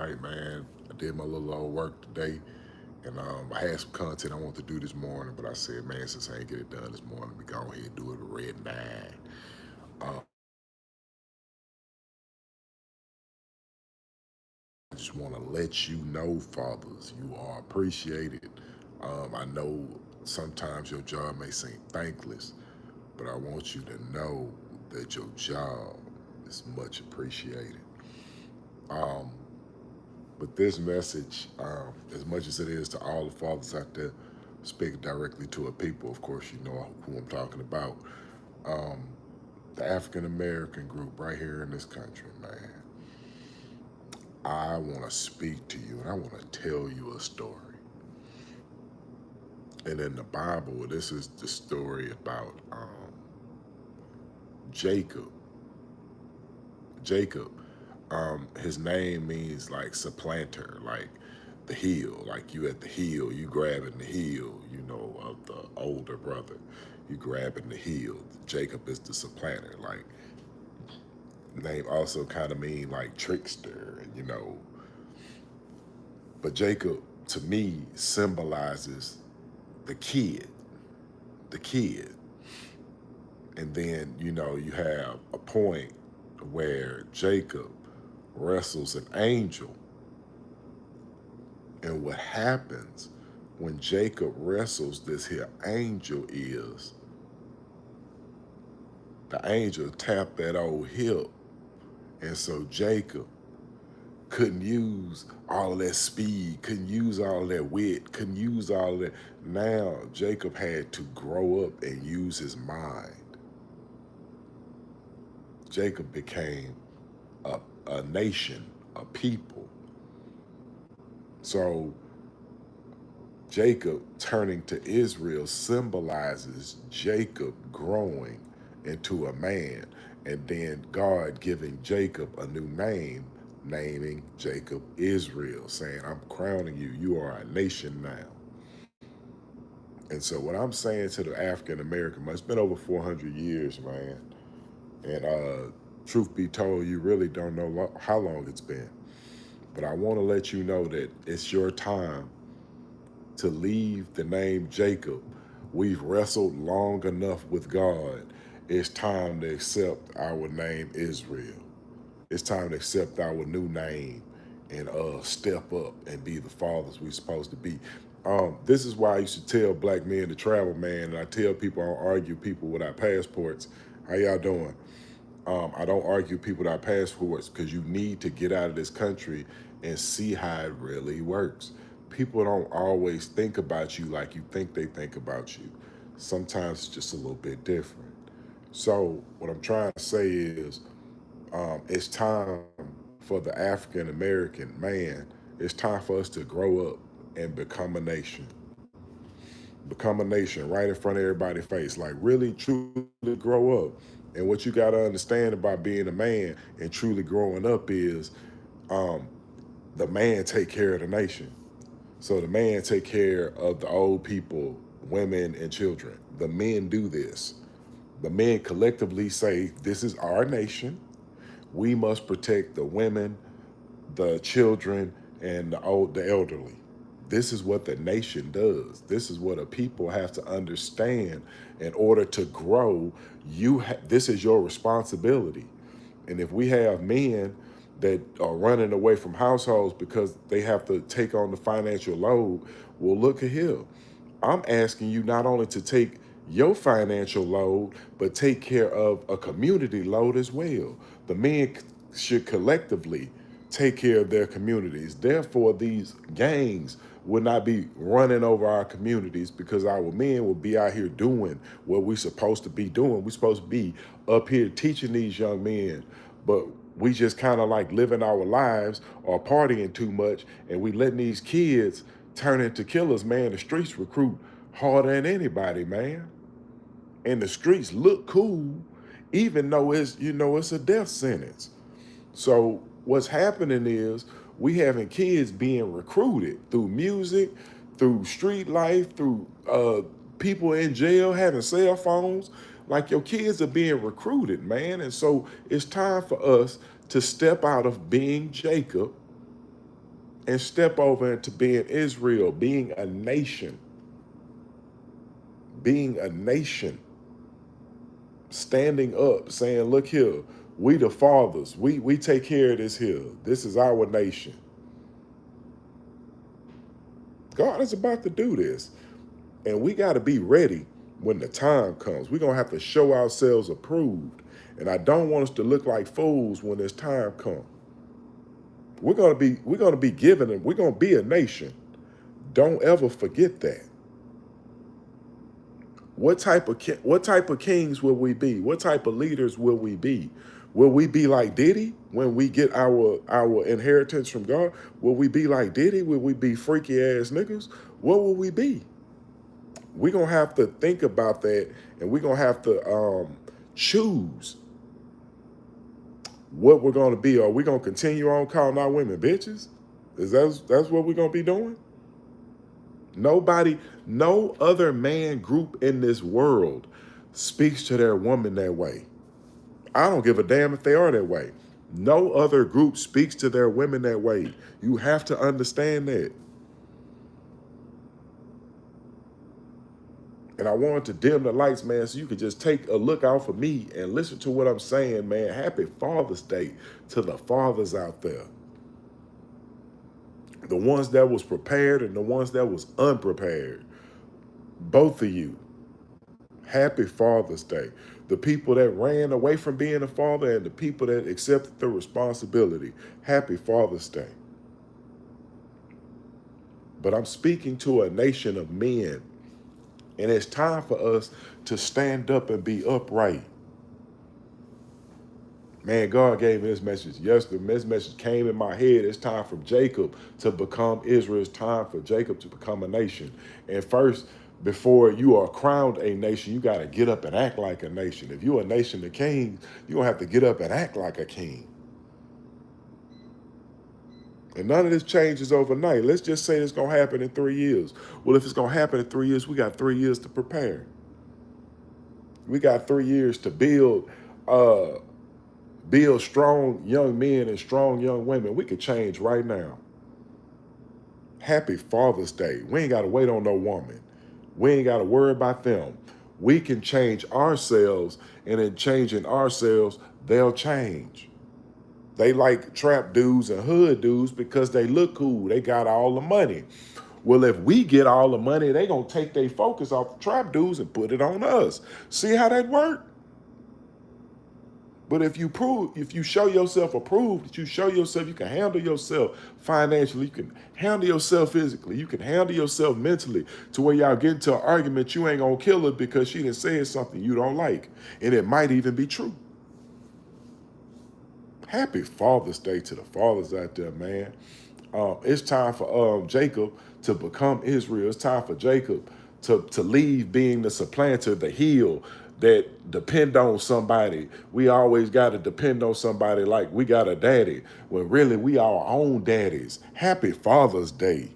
night, man. I did my little old work today, and I had some content I wanted to do this morning, but I said, man, since I ain't get it done this morning, we go ahead and do it at Red 9. Um, I just want to let you know, fathers, you are appreciated. I know sometimes your job may seem thankless, but I want you to know that your job is much appreciated. Um, But this message, as much as it is to all the fathers out there, speak directly to a people. Of course, you know who I'm talking about. Um, the African American group right here in this country, man. I want to speak to you and I want to tell you a story. And in the Bible, this is the story about Jacob. Jacob, his name means like supplanter, like the heel, like you at the heel, you grabbing the heel, you know, of the older brother. You grabbing the heel. Jacob is the supplanter. Like name also kind of mean like trickster, you know. But Jacob to me symbolizes the kid, the kid. And then, you know, you have a point where Jacob wrestles an angel. And what happens when Jacob wrestles this here angel is the angel tapped that old hip. And so Jacob couldn't use all of that speed, couldn't use all of that wit, couldn't use all of that. Now Jacob had to grow up and use his mind. Jacob became a nation, a people. So Jacob turning to Israel symbolizes Jacob growing into a man, and then God giving Jacob a new name, naming Jacob Israel, saying, I'm crowning you. You are a nation now. And so what I'm saying to the African American, it's been over 400 years, man. And truth be told, you really don't know how long it's been. But I want to let you know that it's your time to leave the name Jacob. We've wrestled long enough with God. It's time to accept our name Israel. It's time to accept our new name and step up and be the fathers we're supposed to be. This is why I used to tell black men to travel, man, and I tell people I don't argue people without passports. How y'all doing? I don't argue people without passports because you need to get out of this country and see how it really works. People don't always think about you like you think they think about you. Sometimes it's just a little bit different. So what I'm trying to say is it's time for the African American man, it's time for us to grow up and become a nation. Become a nation right in front of everybody's face. Like really, truly grow up. And what you got to understand about being a man and truly growing up is um, the man take care of the nation. So the man take care of the old people, women, and children. The men do this. The men collectively say, this is our nation. We must protect the women, the children, and the elderly. This is what the nation does. This is what a people have to understand in order to grow. This is your responsibility. And if we have men that are running away from households because they have to take on the financial load, well, look at here. I'm asking you not only to take your financial load, but take care of a community load as well. The men should collectively take care of their communities. Therefore, these gangs will not be running over our communities because our men will be out here doing what we're supposed to be doing. We're supposed to be up here teaching these young men, but we just kind of like living our lives or partying too much, and we letting these kids turn into killers, man. The streets recruit harder than anybody, man. And the streets look cool, even though it's a death sentence. So what's happening is we having kids being recruited through music, through street life, through people in jail having cell phones. Like your kids are being recruited, man. And so it's time for us to step out of being Jacob and step over into being Israel, being a nation, standing up, saying, look here, we the fathers, we take care of this here. This is our nation. God is about to do this. And we got to be ready when the time comes. We're going to have to show ourselves approved. And I don't want us to look like fools when this time comes. We're going to be given, and we're going to be a nation. Don't ever forget that. What type of kings will we be? What type of leaders will we be? Will we be like Diddy when we get our inheritance from God? Will we be like Diddy? Will we be freaky ass niggas? What will we be? We're going to have to think about that, and we're going to have to choose what we're going to be. Are we going to continue on calling our women bitches? That's what we're going to be doing? No other man group in this world speaks to their woman that way. I don't give a damn if they are that way. No other group speaks to their women that way. You have to understand that. And I wanted to dim the lights, man, so you could just take a look out for me and listen to what I'm saying, man. Happy Father's Day to the fathers out there. The ones that was prepared and the ones that was unprepared. Both of you. Happy Father's Day. The people that ran away from being a father and the people that accepted the responsibility. Happy Father's Day. But I'm speaking to a nation of men. And it's time for us to stand up and be upright. Man, God gave me this message yesterday. This message came in my head. It's time for Jacob to become Israel. It's time for Jacob to become a nation. And first, before you are crowned a nation, you got to get up and act like a nation. If you're a nation of kings, you're going to have to get up and act like a king. And none of this changes overnight. Let's just say it's going to happen in 3 years. Well, if it's going to happen in 3 years, we got 3 years to prepare. We got 3 years to build strong young men and strong young women. We could change right now. Happy Father's Day. We ain't got to wait on no woman. We ain't got to worry about them. We can change ourselves, and in changing ourselves, they'll change. They like trap dudes and hood dudes because they look cool. They got all the money. Well, if we get all the money, they going to take their focus off the trap dudes and put it on us. See how that work? But if you show yourself approved, that you show yourself you can handle yourself financially, you can handle yourself physically, you can handle yourself mentally, to where y'all get into an argument, you ain't going to kill her because she done said something you don't like. And it might even be true. Happy Father's Day to the fathers out there, man. It's time for Jacob to become Israel. It's time for Jacob to leave being the supplanter, the heel that depend on somebody. We always got to depend on somebody like we got a daddy, when really we our own daddies. Happy Father's Day,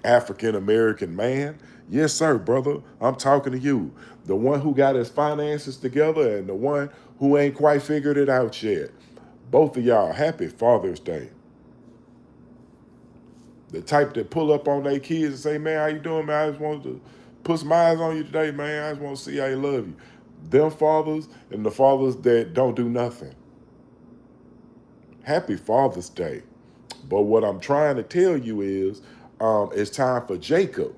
African-American man. Yes, sir, brother. I'm talking to you. The one who got his finances together and the one who ain't quite figured it out yet. Both of y'all, happy Father's Day. The type that pull up on their kids and say, man, how you doing, man? I just wanted to put some eyes on you today, man. I just want to see how you love you. Them fathers and the fathers that don't do nothing. Happy Father's Day. But what I'm trying to tell you is it's time for Jacob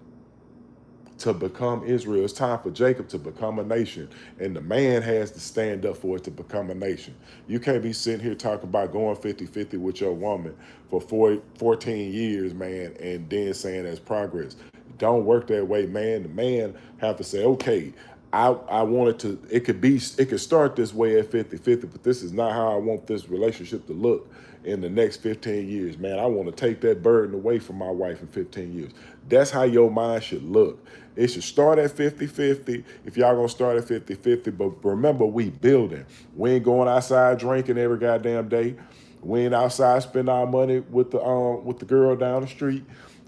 to become Israel. It's time for Jacob to become a nation. And the man has to stand up for it to become a nation. You can't be sitting here talking about going 50-50 with your woman for 14 years, man, and then saying that's progress. Don't work that way, man. The man have to say, okay, I want it could start this way at 50-50, but this is not how I want this relationship to look in the next 15 years, man. I want to take that burden away from my wife in 15 years. That's how your mind should look. It should start at 50-50 if y'all gonna start at 50-50, but remember, we building. We ain't going outside drinking every goddamn day. We ain't outside spending our money with the girl down the street.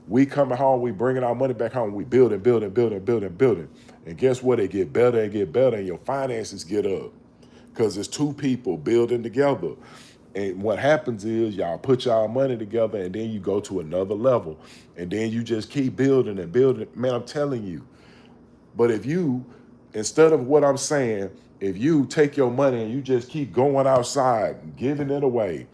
We coming home, we bringing our money back home. We building. And guess what? It get better and get better, and your finances get up. Because it's two people building together. And what happens is y'all put y'all money together and then you go to another level. And then you just keep building and building. Man, I'm telling you. But if you, instead of what I'm saying, if you take your money and you just keep going outside, giving it away,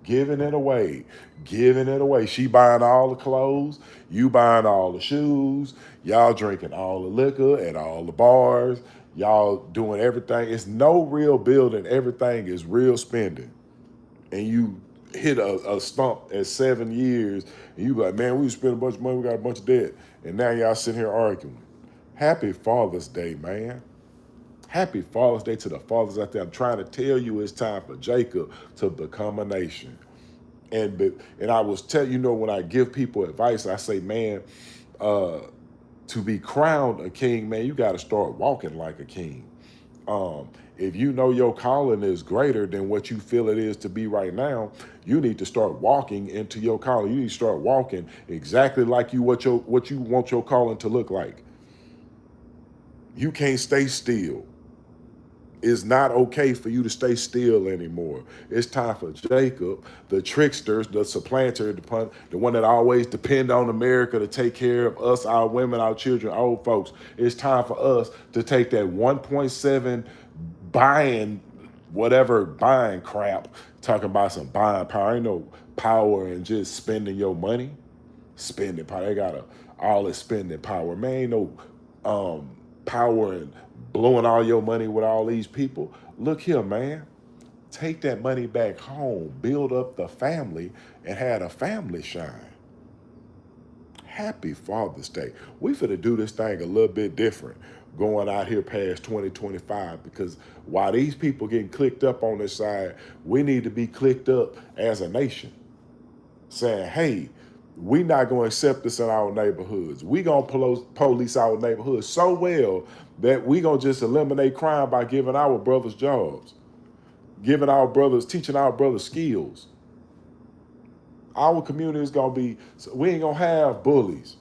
giving it away, giving it away. She buying all the clothes, you buying all the shoes, y'all drinking all the liquor at all the bars, y'all doing everything. It's no real building, everything is real spending. And you hit a stump at 7 years, and you like, man, we spent a bunch of money, we got a bunch of debt. And now y'all sitting here arguing. Happy Father's Day, man. Happy Father's Day to the fathers out there. I'm trying to tell you it's time for Jacob to become a nation. And I was telling you know, when I give people advice, I say, man, to be crowned a king, man, you got to start walking like a king. If you know your calling is greater than what you feel it is to be right now, you need to start walking into your calling. You need to start walking exactly like what you want your calling to look like. You can't stay still. It's not okay for you to stay still anymore. It's time for Jacob, the trickster, the supplanter, the one that always depend on America to take care of us, our women, our children, our old folks. It's time for us to take that 1.7 buying, whatever buying crap, talking about some buying power. Ain't no power in just spending your money. Spending power. They got all this spending power. Man, ain't no power in blowing all your money with all these people. Look here, man. Take that money back home, build up the family, and have a family shine. Happy Father's Day. We finna do this thing a little bit different going out here past 2025, because while these people getting clicked up on this side, we need to be clicked up as a nation, saying, hey, we not going to accept this in our neighborhoods. We going to police our neighborhoods so well that we going to just eliminate crime by giving our brothers jobs, teaching our brothers skills. Our community is going to be, we ain't going to have bullies.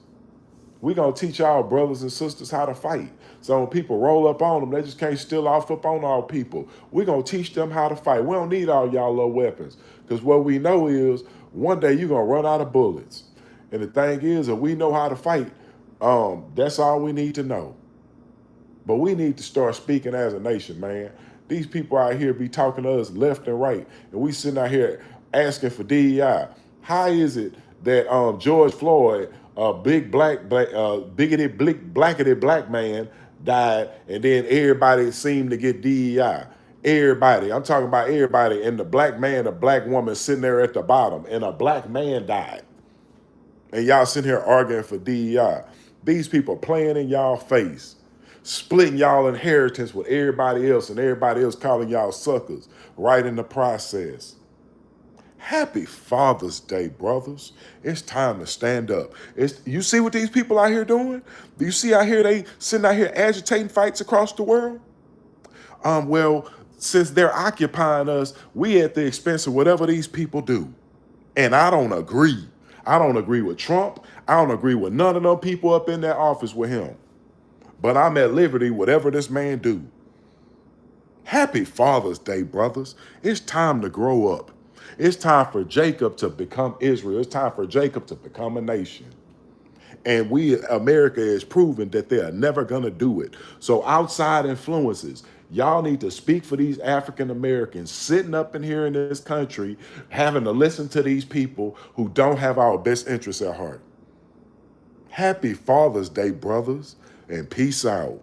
We going to teach our brothers and sisters how to fight. So when people roll up on them, they just can't steal off up on our people. We're going to teach them how to fight. We don't need all y'all little weapons, because what we know is one day you're going to run out of bullets. And the thing is, if we know how to fight, that's all we need to know. But we need to start speaking as a nation, man. These people out here be talking to us left and right, and we sitting out here asking for DEI. How is it that George Floyd, a big bigoted, blackety black man, died, and then everybody seemed to get DEI? Everybody, I'm talking about everybody, and the black man, the black woman sitting there at the bottom, and a black man died. And y'all sitting here arguing for DEI. These people playing in y'all face, splitting y'all inheritance with everybody else, and everybody else calling y'all suckers right in the process. Happy Father's Day, brothers. It's time to stand up. You see what these people out here doing? Do you see out here they sitting out here agitating fights across the world? Well, since they're occupying us, we at the expense of whatever these people do. And I don't agree. I don't agree with Trump. I don't agree with none of them people up in that office with him. But I'm at liberty, whatever this man do. Happy Father's Day, brothers. It's time to grow up. It's time for Jacob to become Israel. It's time for Jacob to become a nation. And America is proving that they are never going to do it. So outside influences, y'all need to speak for these African Americans sitting up in here in this country, having to listen to these people who don't have our best interests at heart. Happy Father's Day, brothers, and peace out.